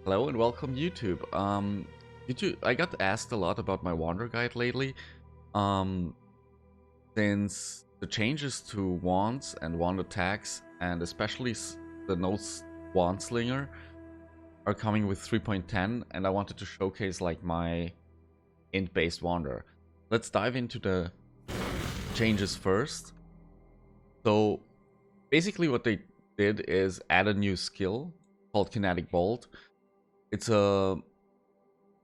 Hello and welcome YouTube. I got asked a lot about my Wander guide lately. Um, since the changes to wands and wand attacks, and especially the wand slinger, are coming with 3.10, and I wanted to showcase like my int-based Wander. Let's dive into the changes first. So basically, what they did is add a new skill called Kinetic Bolt. It's a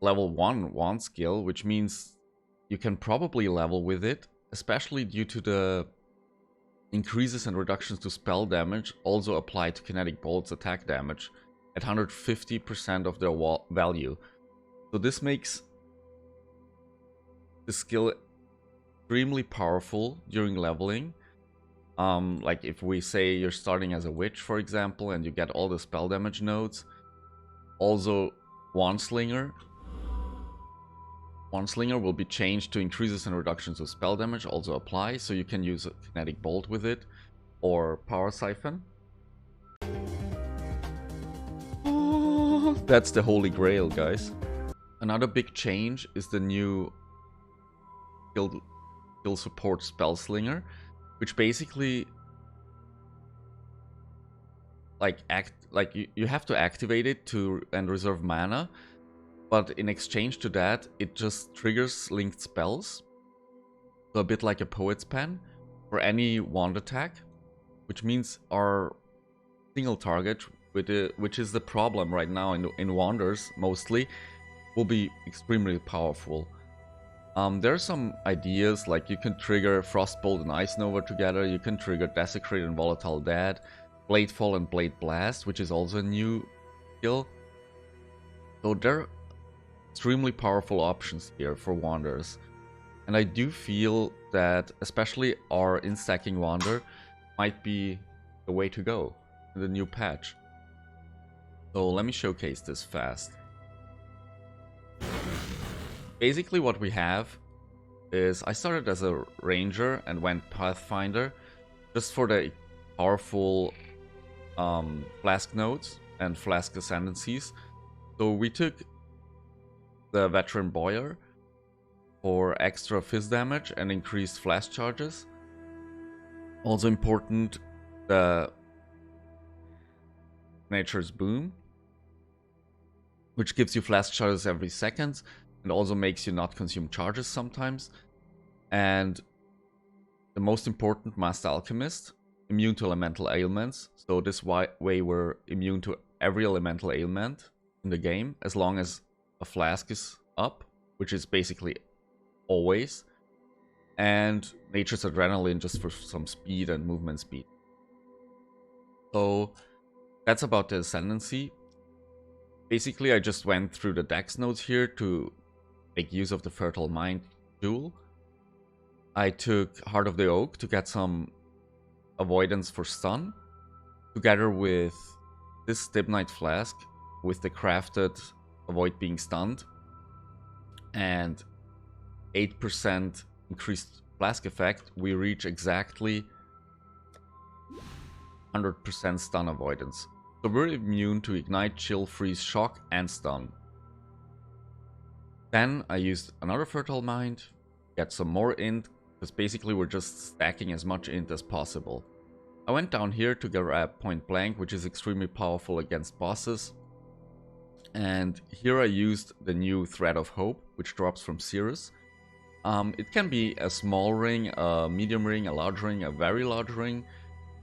level 1 wand skill, which means you can probably level with it, especially due to the increases and reductions to spell damage also apply to Kinetic Bolt's attack damage at 150% of their value. So this makes the skill extremely powerful during leveling. Like if we say you're starting as a witch, for example, and you get all the spell damage nodes. Also, Wand Slinger will be changed to increases and reductions of spell damage also apply, so you can use a Kinetic Bolt with it, or Power Siphon. Oh, that's the holy grail, guys. Another big change is the new skill support Spell Slinger, which basically you have to activate it and reserve mana, but in exchange to that, it just triggers linked spells. So a bit like a Poet's Pen for any wand attack, which means our single target, which is the problem right now in wanders mostly, will be extremely powerful. There are some ideas, like you can trigger Frostbolt and Ice Nova together, you can trigger Desecrate and Volatile Dead, Bladefall and Blade Blast, which is also a new skill. So there are extremely powerful options here for Wanders. And I do feel that especially our Int Stacking Wander might be the way to go in the new patch. So let me showcase this fast. Basically what we have is I started as a ranger and went Pathfinder just for the powerful flask nodes and flask ascendancies. So we took the veteran boyar for extra fizz damage and increased flash charges. Also important, the nature's boom, which gives you flash charges every second and also makes you not consume charges sometimes. And the most important, Master Alchemist, immune to elemental ailments. So this way we're immune to every elemental ailment in the game, as long as a flask is up, which is basically always. And Nature's Adrenaline, just for some speed and movement speed. So that's about the Ascendancy. Basically, I just went through the dex nodes here to make use of the Fertile Mind jewel. I took Heart of the Oak to get some avoidance for stun, together with this Stibnite Flask with the crafted avoid being stunned and 8% increased flask effect. We reach exactly 100% stun avoidance. So we're immune to ignite, chill, freeze, shock, and stun. Then I used another Fertile Mind, get some more int, because basically we're just stacking as much int as possible. I went down here to grab Point Blank, which is extremely powerful against bosses. And here I used the new Thread of Hope, which drops from Cirrus. It can be a small ring, a medium ring, a large ring, a very large ring.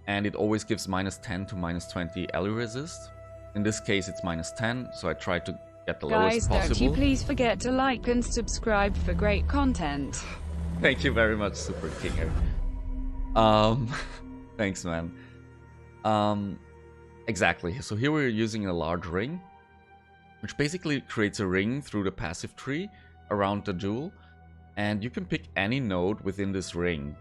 And it always gives -10 to -20 ally resist. In this case it's -10, so I tried to get the lowest possible. Guys, don't you please forget to like and subscribe for great content. Thank you very much, Super Kinger. Thanks, man. Exactly. So here we're using a large ring, which basically creates a ring through the passive tree around the jewel, and you can pick any node within this ring.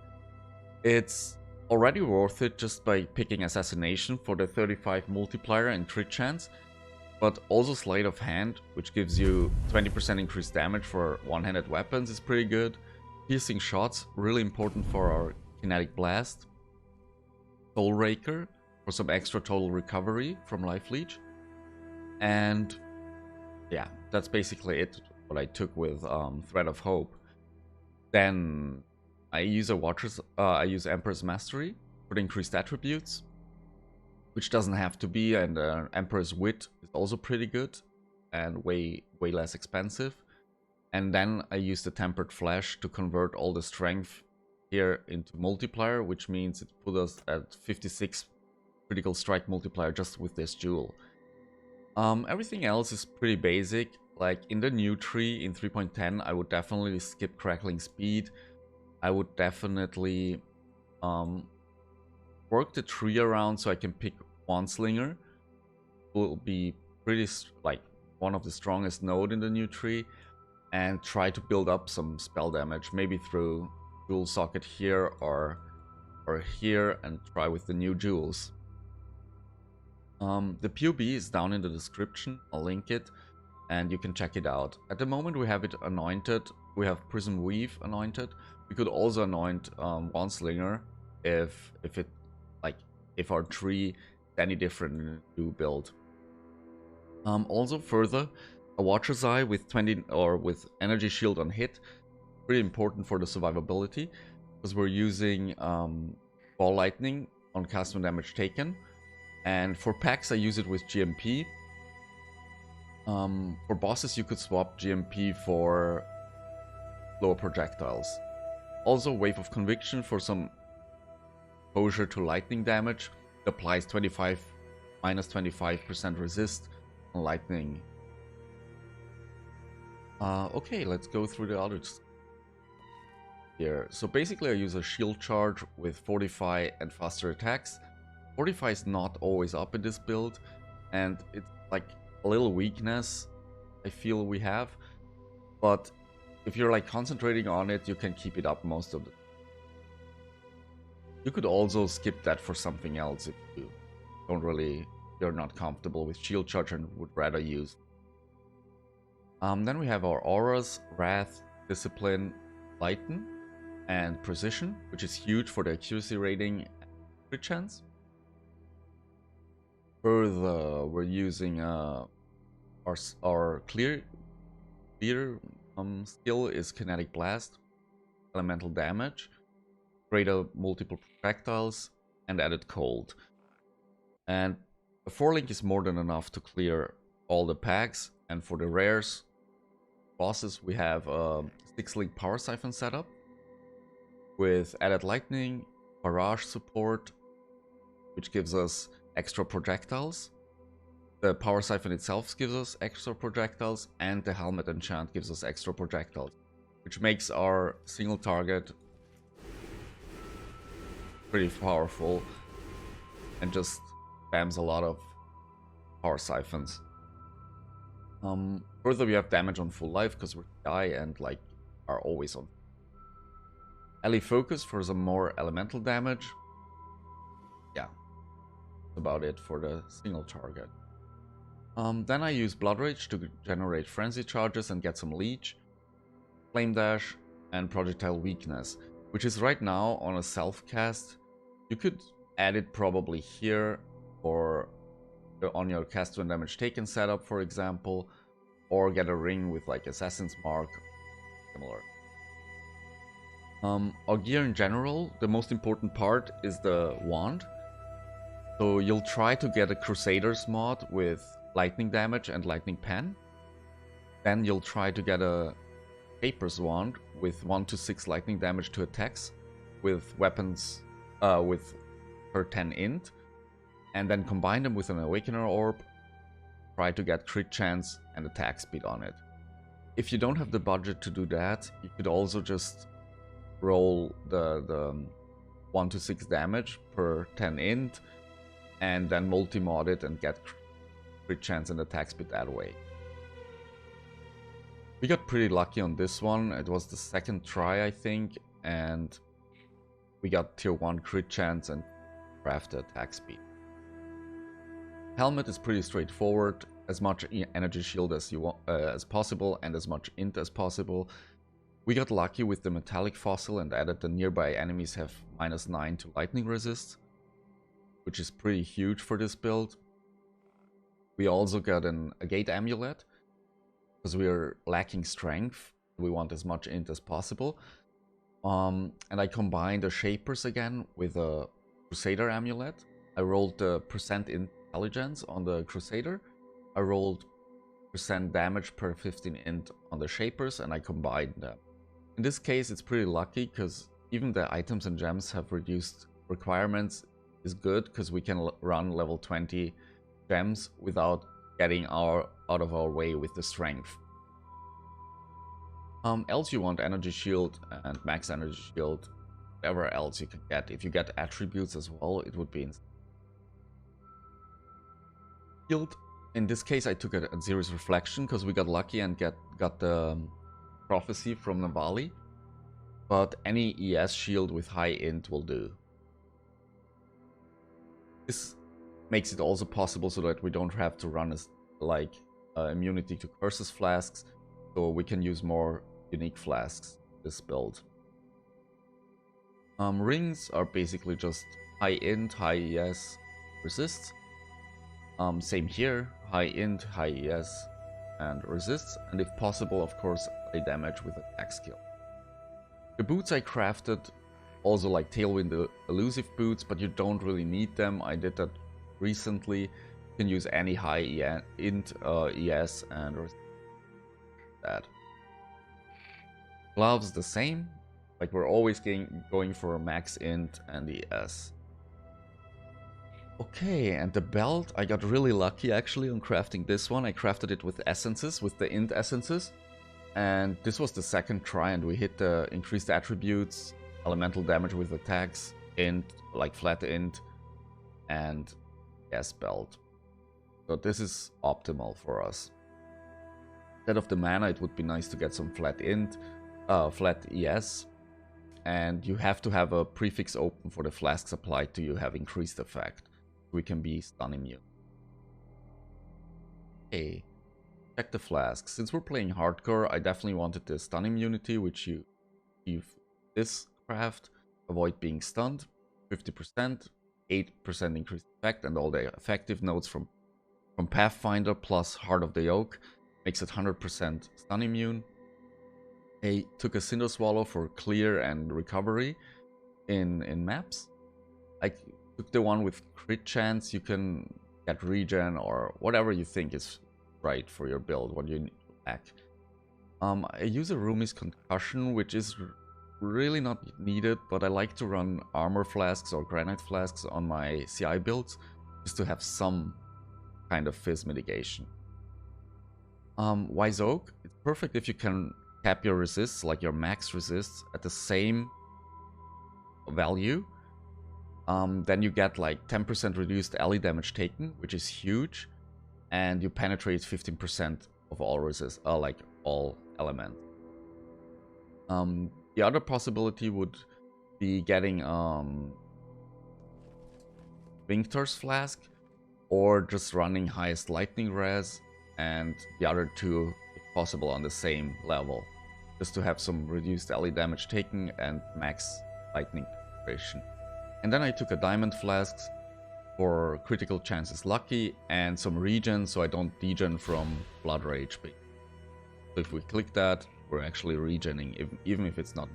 It's already worth it just by picking Assassination for the 35 multiplier and crit chance, but also Sleight of Hand, which gives you 20% increased damage for one-handed weapons, is pretty good. Piercing Shots, really important for our Kinetic Blast. Soul Raker for some extra total recovery from Life Leech. And Yeah, that's basically it, what I took with Thread of Hope. Then I use I use Emperor's Mastery for the increased attributes, which doesn't have to be, and Emperor's Wit is also pretty good and way less expensive. And then I use the Tempered Flesh to convert all the strength here into multiplier, which means it put us at 56 critical strike multiplier just with this jewel. Everything else is pretty basic. Like in the new tree in 3.10, I would definitely skip Crackling Speed. I would definitely work the tree around so I can pick one slinger. Will be pretty like one of the strongest node in the new tree, and try to build up some spell damage, maybe through jewel socket here or here, and try with the new jewels. The POB is down in the description, I'll link it, and you can check it out. At the moment we have it anointed, we have Prism Weave anointed. We could also anoint one slinger if our tree is any different in the new build. Also further, a Watcher's Eye with 20 or with Energy Shield on hit, pretty important for the survivability, because we're using Ball Lightning on cast when damage taken. And for packs, I use it with GMP. For bosses, you could swap GMP for lower projectiles. Also, Wave of Conviction for some exposure to lightning damage. It applies minus 25% resist on lightning. Okay, let's go through the others here. So basically, I use a shield charge with Fortify and faster attacks. Fortify is not always up in this build, and it's like a little weakness I feel we have, but if you're like concentrating on it, you can keep it up most of the time. You could also skip that for something else if you're not comfortable with shield charge and would rather use. Then we have our auras, Wrath, Discipline, Lighten, and Precision, which is huge for the accuracy rating and crit chance. Further, we're using our clear skill is Kinetic Blast, Elemental Damage, greater multiple projectiles, and added Cold. And a 4-link is more than enough to clear all the packs. And for the rares, bosses, we have a 6-link Power Siphon setup with added Lightning, Barrage support, which gives us extra projectiles. The Power Siphon itself gives us extra projectiles, and the Helmet enchant gives us extra projectiles, which makes our single target pretty powerful and just spams a lot of Power Siphons. Further, we have damage on full life because we die and like are always on. Ally Focus for some more elemental damage. Yeah, that's about it for the single target. Then I use Blood Rage to generate Frenzy charges and get some Leech, Flame Dash, and Projectile Weakness, which is right now on a self-cast. You could add it probably here or on your cast when damage taken setup, for example, or get a ring with like Assassin's Mark, similar. Our gear in general, the most important part is the wand. So you'll try to get a Crusaders mod with lightning damage and lightning pen. Then you'll try to get a Papers wand with 1 to 6 lightning damage to attacks with weapons with per 10 int, and then combine them with an Awakener orb. Try to get crit chance and attack speed on it. If you don't have the budget to do that, you could also just roll the 1 to 6 damage per 10 int and then multi-mod it and get crit chance and attack speed that way. We got pretty lucky on this one. It was the second try, I think, and we got tier 1 crit chance and craft the attack speed. Helmet is pretty straightforward. As much energy shield as you want, as possible, and as much int as possible. We got lucky with the metallic fossil and added the nearby enemies have -9 to lightning resist, which is pretty huge for this build. We also got a gate amulet, because we are lacking strength. We want as much int as possible. And I combined the shapers again with a Crusader amulet. I rolled the % intelligence on the Crusader. I rolled % damage per 15 int on the shapers, and I combined them. In this case, it's pretty lucky because even the items and gems have reduced requirements is good because we can run level 20 gems without getting out of our way with the strength. Else you want energy shield and max energy shield, whatever else you can get. If you get attributes as well, it would be insane. Shield. In this case, I took a Zeri's Reflection because we got lucky and got the prophecy from Navali. But any ES shield with high int will do. This makes it also possible so that we don't have to run as like immunity to curses flasks, so we can use more unique flasks this build. Rings are basically just high int, high ES, resists. Same here, high int, high ES, and resists, and if possible, of course, a damage with attack skill. The boots I crafted also like Tailwind elusive boots, but you don't really need them. I did that recently. You can use any high int, ES, and that. Gloves the same, like we're always going for max int and ES. Okay, and the belt, I got really lucky actually on crafting this one. I crafted it with essences, with the int essences. And this was the second try, and we hit the increased attributes, elemental damage with attacks, int, like flat int, and ES belt. So this is optimal for us. Instead of the mana, it would be nice to get some flat int, flat ES. And you have to have a prefix open for the flasks applied to you have increased effect. We can be stun immune. Okay, check the flasks. Since we're playing hardcore, I definitely wanted the stun immunity, which you achieve this craft. Avoid being stunned, 50%, 8% increased effect, and all the effective nodes from Pathfinder plus Heart of the Oak makes it 100% stun immune. I took a Cinder Swallow for clear and recovery in maps. I took the one with crit chance. You can get regen or whatever you think is right for your build, what you lack. I use a Rumi's Concussion, which is really not needed, but I like to run armor flasks or granite flasks on my CI builds just to have some kind of fizz mitigation. Wise Oak, it's perfect if you can cap your resists, like your max resists, at the same value. Then you get like 10% reduced ally damage taken, which is huge, and you penetrate 15% of all resists, like all elements. The other possibility would be getting Vinctor's Flask, or just running highest lightning res, and the other two, if possible, on the same level, just to have some reduced ally damage taken and max lightning penetration. And then I took a Diamond Flask for critical chances lucky and some regen, so I don't degen from Blood Rage. So if we click that, we're actually regening, even if it's not.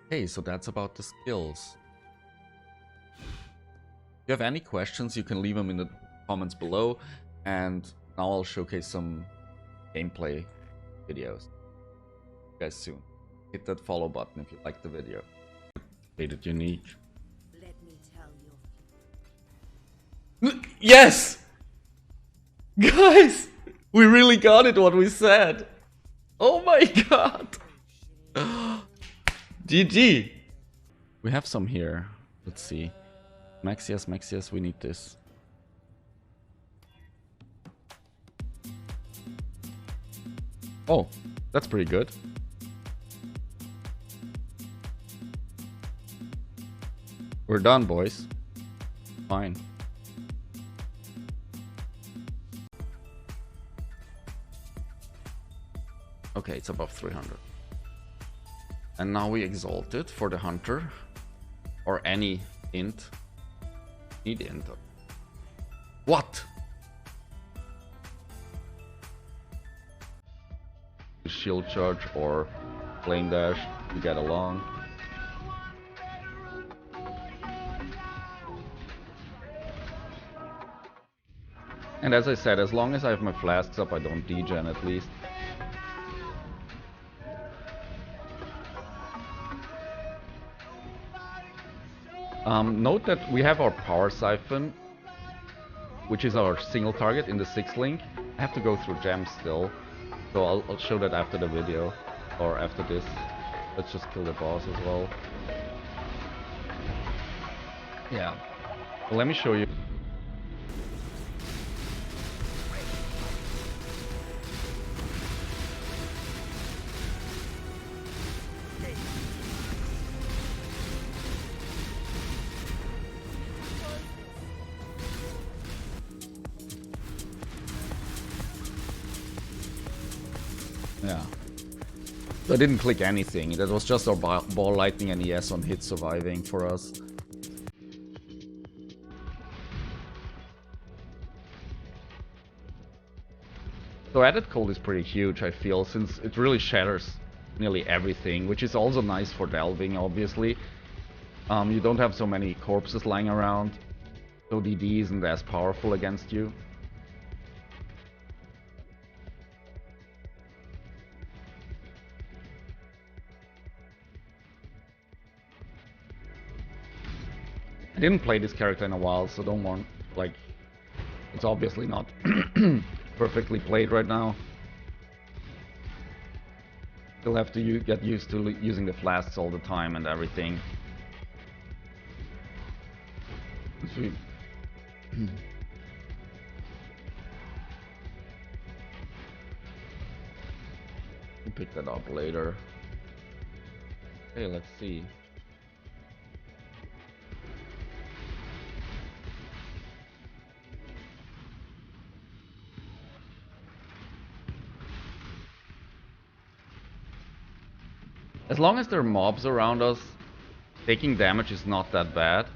Okay, so that's about the skills. If you have any questions, you can leave them in the comments below, and now I'll showcase some gameplay videos. See you guys soon. Hit that follow button if you liked the video. Created unique. Let me tell you. Yes! Guys! We really got it, what we said! Oh my god! GG! We have some here. Let's see. Maxius, we need this. Oh, that's pretty good. We're done, boys. Fine. Okay, it's above 300. And now we exalt it for the hunter. Or any int. Need int. What? shield charge or flame dash to get along. And as I said, as long as I have my flasks up, I don't degen at least. Note that we have our power siphon, which is our single target in the 6th link. I have to go through gems still, so I'll show that after the video, or after this. Let's just kill the boss as well. Yeah, well, let me show you. Yeah. So I didn't click anything. That was just our ball lightning and ES on hit surviving for us. So added cold is pretty huge, I feel, since it really shatters nearly everything, which is also nice for delving, obviously. You don't have so many corpses lying around, so DD isn't as powerful against you. I didn't play this character in a while, so don't want, like, it's obviously not perfectly played right now. You'll have to get used to using the flasks all the time and everything. We'll pick that up later. Okay, let's see. As long as there are mobs around us, taking damage is not that bad.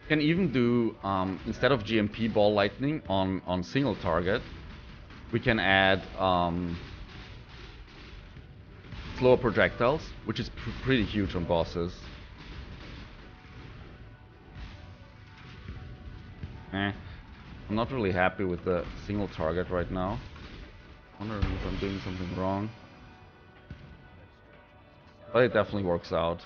You can even do, instead of GMP ball lightning on single target, we can add slower projectiles, which is pretty huge on bosses. I'm not really happy with the single target right now. Wondering if I'm doing something wrong. But it definitely works out.